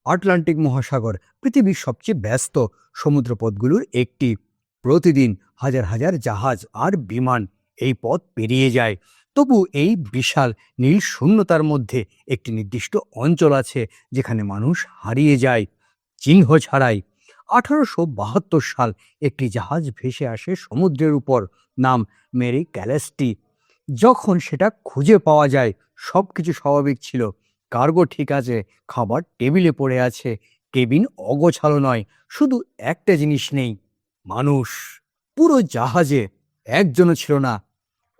Atlantic মহাসাগর পৃথিবীর সবচেয়ে ব্যস্ত সমুদ্রপথগুলোর একটি। প্রতিদিন হাজার হাজার জাহাজ আর বিমান এই পথ পেরিয়ে যায়। তবু এই বিশাল নীল শূন্যতার মধ্যে একটি নির্দিষ্ট অঞ্চল আছে যেখানে মানুষ হারিয়ে যায় চিহ্ন ছাড়াই। 1872 সাল একটি জাহাজ ভেসে আসে সমুদ্রের উপর, নাম মেরি ক্যালেস্টি। যখন সেটা খুঁজে পাওয়া যায় সবকিছু স্বাভাবিক ছিল, কার্গো ঠিক আছে, খাবার টেবিলে পড়ে আছে, কেবিন অগোছালো নয়, শুধু একটা জিনিস নেই, মানুষ। পুরো জাহাজে একজনও ছিল না।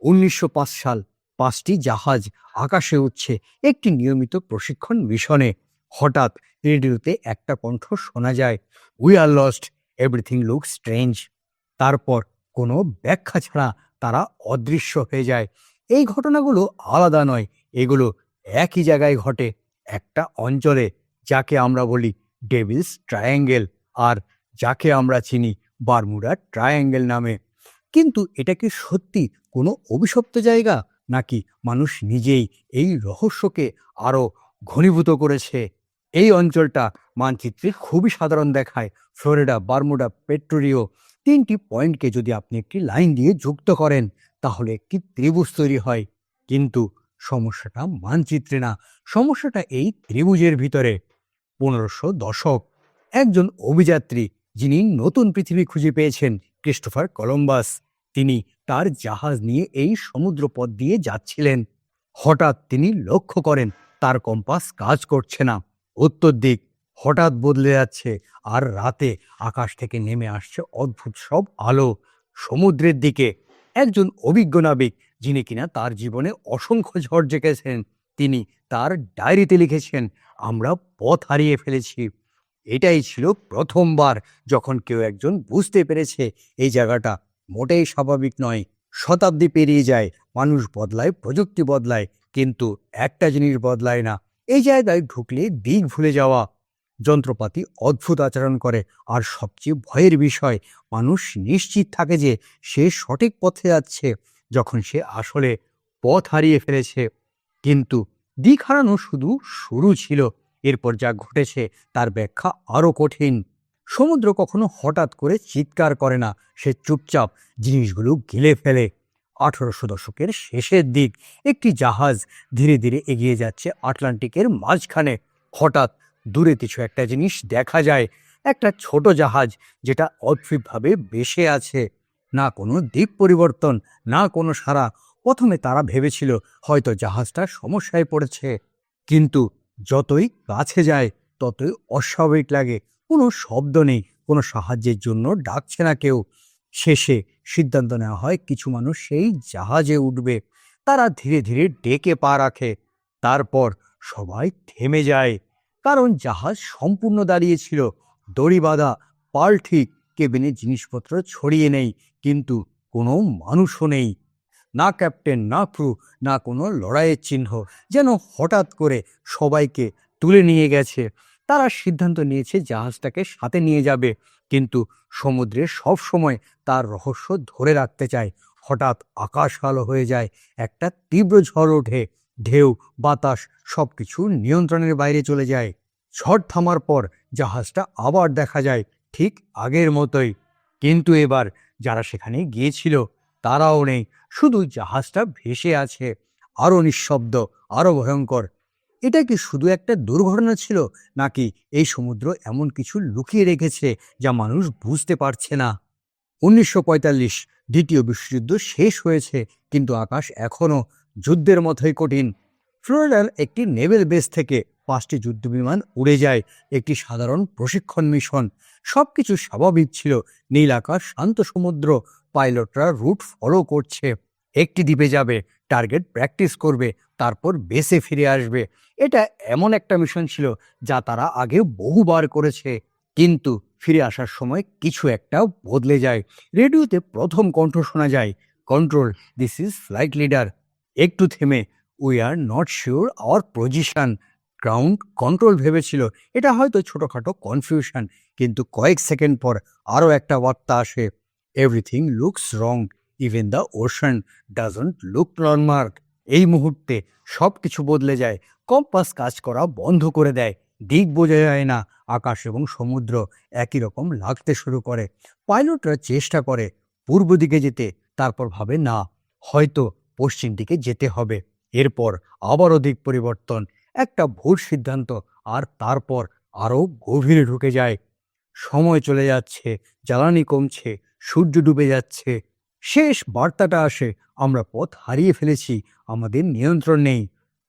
1905 সাল 5টি জাহাজ আকাশে উঠছে একটি নিয়মিত প্রশিক্ষণ মিশনে। হঠাৎ রেডিওতে একটা কণ্ঠ শোনা যায়, we are lost, everything look strange. তারপর কোনো ব্যাখ্যা ছাড়া তারা অদৃশ্য হয়ে যায়। এই ঘটনাগুলো আলাদা নয়, এগুলো একই জায়গায় ঘটে, একটা অঞ্চলে, যাকে আমরা বলি ডেভিলস ট্রায়াঙ্গেল, আর যাকে আমরা চিনি বারমুডা ট্রায়াঙ্গেল নামে। কিন্তু এটা কি সত্যি কোনো অভিশপ্ত জায়গা, নাকি মানুষ নিজেই এই রহস্যকে আরও ঘনীভূত করেছে? এই অঞ্চলটা মানচিত্রে খুবই সাধারণ দেখায়, ফ্লোরিডা, বারমুডা, পেট্রোরিও। 3টি পয়েন্টকে যদি আপনি একটি লাইন দিয়ে যুক্ত করেন তাহলে একটি ত্রিভুজ তৈরি হয়। কিন্তু সমস্যাটা মানচিত্রে না, সমস্যাটা এই ত্রিভুজের ভিতরে। 1500 দশক, একজন অভিযাত্রী যিনি নতুন পৃথিবী খুঁজে পেয়েছেন, ক্রিস্টোফার কলম্বাস, তিনি তার জাহাজ নিয়ে এই সমুদ্রপথ দিয়ে যাচ্ছিলেন। হঠাৎ তিনি লক্ষ্য করেন তার কম্পাস কাজ করছে না, উত্তর দিক হঠাৎ বদলে যাচ্ছে, আর রাতে আকাশ থেকে নেমে আসছে অদ্ভুত সব আলো সমুদ্রের দিকে। একজন অভিজ্ঞ নাবিক, যিনি কিনা তার জীবনে অসংখ্য ঝড় জেঁকেছেন, তিনি তার ডায়েরিতে লিখেছেন, আমরা পথ হারিয়ে ফেলেছি। এটাই ছিল প্রথমবার যখন কেউ একজন বুঝতে পেরেছে এই জায়গাটা মোটেই স্বাভাবিক নয়। শতাব্দী পেরিয়ে যায়, মানুষ বদলায়, প্রযুক্তি বদলায়, কিন্তু একটা জিনিস বদলায় না, এই জায়গায় ঢুকলে দিক ভুলে যাওয়া। যন্ত্রপাতি অদ্ভুত আচরণ করে, আর সবচেয়ে ভয়ের বিষয়, মানুষ নিশ্চিত থাকে যে সে সঠিক পথে যাচ্ছে যখন সে আসলে পথ হারিয়ে ফেলেছে। কিন্তু দিক হারানো শুধু শুরু ছিল, এরপর যা ঘটেছে তার ব্যাখ্যা আরও কঠিন। সমুদ্র কখনো হঠাৎ করে চিৎকার করে না, সে চুপচাপ জিনিসগুলো গিলে ফেলে। 1800 দশকের শেষের দিক, একটি জাহাজ ধীরে ধীরে এগিয়ে যাচ্ছে আটলান্টিকের মাঝখানে। হঠাৎ দূরে কিছু একটা জিনিস দেখা যায়, একটা ছোট জাহাজ যেটা অদ্ভুতভাবে ভেসে আছে। না কোনো দিক পরিবর্তন, না কোনো সাড়া। প্রথমে তারা ভেবেছিল হয়তো জাহাজটা সমস্যায় পড়েছে, কিন্তু যতই কাছে যায় ততই অস্বাভাবিক লাগে। কোনো শব্দ নেই, কোনো সাহায্যের জন্য ডাকছে না কেউ। শেষে সিদ্ধান্ত নেওয়া হয় কিছু মানুষ সেই জাহাজে উঠবে। তারা ধীরে ধীরে ডেকে পা রাখে। তারপর সবাই থেমে যায়, কারণ জাহাজ সম্পূর্ণ দাঁড়িয়েছিল, দড়ি বাঁধা, পাল ঠিক, কেবিনে জিনিসপত্র ছড়িয়ে নেই, কিন্তু কোনো মানুষও নেই। না ক্যাপ্টেন, না ক্রু, না কোনো লড়াইয়ের চিহ্ন, যেন হঠাৎ করে সবাইকে তুলে নিয়ে গেছে। তারা সিদ্ধান্ত নিয়েছে জাহাজটাকে সাথে নিয়ে যাবে, কিন্তু সমুদ্রে সব সময় তার রহস্য ধরে রাখতে চায়। হঠাৎ আকাশ কালো হয়ে যায়, একটা তীব্র ঝড় ওঠে, ঢেউ, বাতাস সবকিছু নিয়ন্ত্রণের বাইরে চলে যায়। ঝড় থামার পর জাহাজটা আবার দেখা যায় ঠিক আগের মতোই, কিন্তু এবার যারা সেখানে গিয়েছিল তারাও নেই, শুধু জাহাজটা ভেসে আছে, আরো নিঃশব্দ, আরো ভয়ঙ্কর। এটা কি শুধু একটা দুর্ঘটনা ছিল, নাকি এই সমুদ্র এমন কিছু লুকিয়ে রেখেছে যা মানুষ বুঝতে পারছে না? 1945 দ্বিতীয় বিশ্বযুদ্ধ শেষ হয়েছে, কিন্তু আকাশ এখনো যুদ্ধের মতোই কঠিন। ফ্লোরিডার একটি নেভেল বেস থেকে 5টি যুদ্ধবিমান উড়ে যায়, একটি সাধারণ প্রশিক্ষণ মিশন। সবকিছু স্বাভাবিক ছিল, নীল আকাশ, শান্ত সমুদ্র, পাইলটরা রুট ফলো করছে। একটি দ্বীপে যাবে, টার্গেট প্র্যাকটিস করবে, তারপর বেসে ফিরে আসবে। এটা এমন একটা মিশন ছিল যা তারা আগে বহুবার করেছে, কিন্তু ফিরে আসার সময় কিছু একটা বদলে যায়। রেডিওতে প্রথম কণ্ঠ শোনা যায়, control, this is flight leader. একটু থেমে, we are not sure our position. Ground control ভেবেছিল এটা হয়তো ছোটখাটো কনফিউশন, কিন্তু কয়েক সেকেন্ড পর আরও একটা বার্তা আসে, everything looks wrong, even the ocean doesn't look normal. এই মুহূর্তে সব কিছু বদলে যায়, কম্পাস কাজ করা বন্ধ করে দেয়, দিক বোঝা যায় না। আকাশ এবং সমুদ্র একই রকম লাগতে শুরু করে। পাইলটরা চেষ্টা করে পূর্ব দিকে যেতে, তারপর ভাবে না, হয়তো পশ্চিম দিকে যেতে হবে। এরপর আবারও দিক পরিবর্তন, একটা ভুল সিদ্ধান্ত, আর তারপর আরও গভীরে ঢুকে যায়। সময় চলে যাচ্ছে, জ্বালানি কমছে, সূর্য ডুবে যাচ্ছে। শেষ বার্তাটা আসে, আমরা পথ হারিয়ে ফেলেছি, আমাদের নিয়ন্ত্রণ নেই।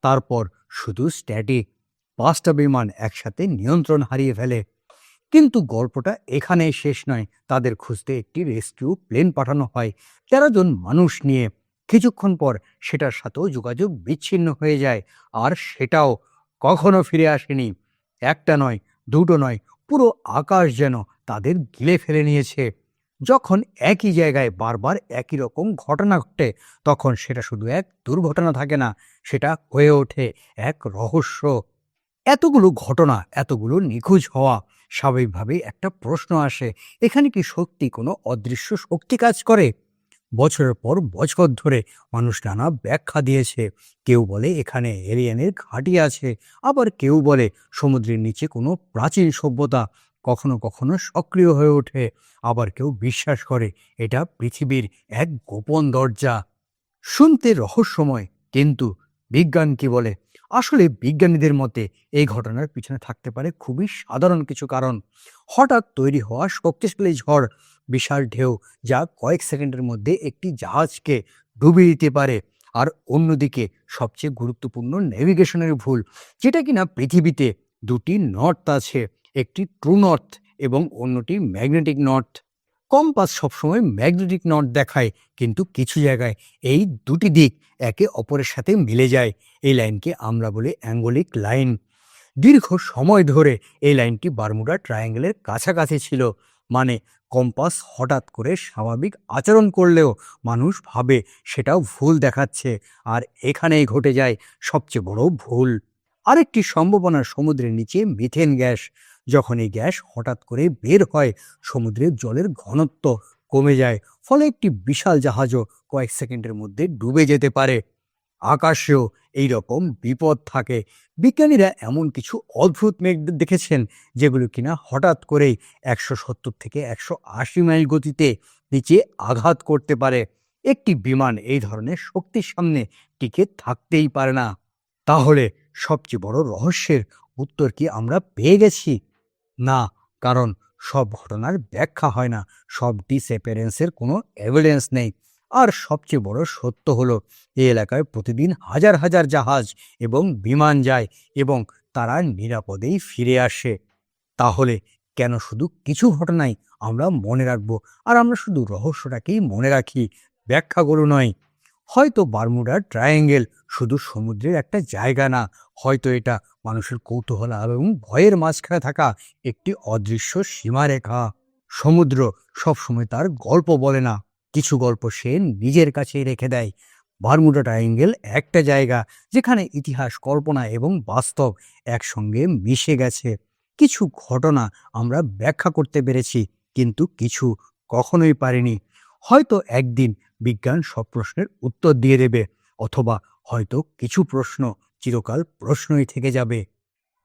তারপর শুধু স্ট্যাটিক। 5টা বিমান একসাথে নিয়ন্ত্রণ হারিয়ে ফেলে। কিন্তু গল্পটা এখানেই শেষ নয়। তাদের খুঁজতে একটি রেস্কিউ প্লেন পাঠানো হয় 13 জন মানুষ নিয়ে। কিছুক্ষণ পর সেটার সাথেও যোগাযোগ বিচ্ছিন্ন হয়ে যায়, আর সেটাও কখনো ফিরে আসেনি। একটা নয়, দুটো নয়, পুরো আকাশ যেন তাদের গিলে ফেলে নিয়েছে। যখন একই জায়গায় বারবার একই রকম ঘটনা ঘটে, তখন সেটা শুধু এক দুর্ঘটনা থাকে না, সেটা হয়ে ওঠে এক রহস্য। এতগুলো ঘটনা, এতগুলো নিখোঁজ হওয়া, স্বাভাবিকভাবেই একটা প্রশ্ন আসে, এখানে কি সত্যি কোনো অদৃশ্য শক্তি কাজ করে? বছরের পর বছর ধরে মানুষ নানা ব্যাখ্যা দিয়েছে। কেউ বলে এখানে এলিয়েনের ঘাঁটি আছে, আবার কেউ বলে সমুদ্রের নিচে কোনো প্রাচীন সভ্যতা কখনো কখনো সক্রিয় হয়ে ওঠে, আবার কেউ বিশ্বাস করে এটা পৃথিবীর এক গোপন দরজা। শুনতে রহস্যময়, কিন্তু বিজ্ঞান কি বলে? আসলে বিজ্ঞানীদের মতে এই ঘটনার পিছনে থাকতে পারে খুবই সাধারণ কিছু কারণ। হঠাৎ তৈরি হওয়া শক্তিশালী ঝড়, বিশাল ঢেউ যা কয়েক সেকেন্ডের মধ্যে একটি জাহাজকে ডুবিয়ে দিতে পারে। আর অন্যদিকে সবচেয়ে গুরুত্বপূর্ণ নেভিগেশনের ভুল, যেটা কিনা পৃথিবীতে দুটি নর্থ আছে, একটি ট্রু নর্থ এবং অন্যটি ম্যাগনেটিক নর্থ। কম্পাস সবসময় ম্যাগনেটিক নর্থ দেখায়, কিন্তু কিছু জায়গায় এই দুটি দিক একে অপরের সাথে মিলে যায়। এই লাইনকে আমরা বলি অ্যাঙ্গলিক লাইন। দীর্ঘ সময় ধরে এই লাইনটি বারমুডা ট্রায়াঙ্গেলের কাছাকাছি ছিল। মানে কম্পাস হঠাৎ করে স্বাভাবিক আচরণ করলেও মানুষ ভাবে সেটাও ভুল দেখাচ্ছে। আর এখানেই ঘটে যায় সবচেয়ে বড় ভুল। আরেকটি সম্ভাবনা সমুদ্রের নিচে মিথেন গ্যাস। যখন এই গ্যাস হঠাৎ করে বের হয়, সমুদ্রের জলের ঘনত্ব কমে যায়, ফলে একটি বিশাল জাহাজও কয়েক সেকেন্ডের মধ্যে ডুবে যেতে পারে। আকাশেও এই রকম বিপদ থাকে। বিজ্ঞানীরা এমন কিছু অদ্ভুত মেঘ দেখেছেন, যেগুলো কিনা হঠাৎ করেই 170 থেকে 180 মাইল গতিতে নিচে আঘাত করতে পারে। একটি বিমান এই ধরনের শক্তির সামনে টিকে থাকতেই পারে না। তাহলে সবচেয়ে বড় রহস্যের উত্তর কি আমরা পেয়ে গেছি? না, কারণ সব ঘটনার ব্যাখ্যা হয় না, সব ডিসঅ্যাপিয়ারেন্সের কোনো এভিডেন্স নেই। আর সবচেয়ে বড় সত্য হলো, এই এলাকায় প্রতিদিন হাজার হাজার জাহাজ এবং বিমান যায়, এবং তারা নিরাপদেই ফিরে আসে। তাহলে কেন শুধু কিছু ঘটনাই আমরা মনে রাখবো, আর আমরা শুধু রহস্যটাকেই মনে রাখি, ব্যাখ্যাগুলো নয়? হয়তো বারমুডা ট্রায়াঙ্গেল শুধু সমুদ্রের একটা জায়গা না, হয়তো এটা মানুষের কৌতূহল এবং ভয়ের মাঝখানে থাকা একটি অদৃশ্য সীমারেখা। সমুদ্র সবসময় তার গল্প বলে না, কিছু গল্প সে নিজের কাছেই রেখে দেয়। বারমুডা ট্রায়াঙ্গেল একটা জায়গা যেখানে ইতিহাস, কল্পনা এবং বাস্তব একসঙ্গে মিশে গেছে। কিছু ঘটনা আমরা ব্যাখ্যা করতে পেরেছি, কিন্তু কিছু কখনোই পারিনি। হয়তো একদিন বিজ্ঞান সব প্রশ্নের উত্তর দিয়ে দেবে, অথবা হয়তো কিছু প্রশ্ন চিরকাল প্রশ্নই থেকে যাবে।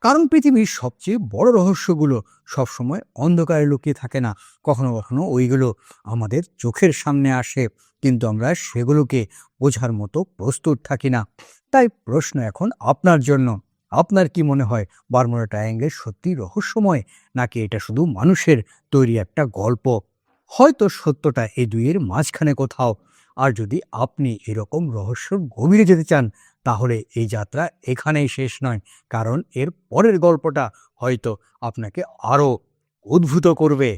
কারণ পৃথিবীর সবচেয়ে বড় রহস্যগুলো সবসময় অন্ধকারে লুকিয়ে থাকে না, কখনো কখনো ওইগুলো আমাদের চোখের সামনে আসে, কিন্তু আমরা সেগুলোকে বোঝার মতো প্রস্তুত থাকি না। তাই প্রশ্ন এখন আপনার জন্য, আপনার কি মনে হয় বারমুডা ট্রায়াঙ্গেল সত্যি রহস্যময়, নাকি এটা শুধু মানুষের তৈরি একটা গল্প? হয়তো সত্যটা এই দুইয়ের মাঝখানে কোথাও। আর যদি আপনি এরকম রহস্যর গভীরে যেতে চান, তাহলে এই যাত্রা এখানেই শেষ নয়, কারণ এর পরের গল্পটা হয়তো আপনাকে আরও উদ্ভূত করবে।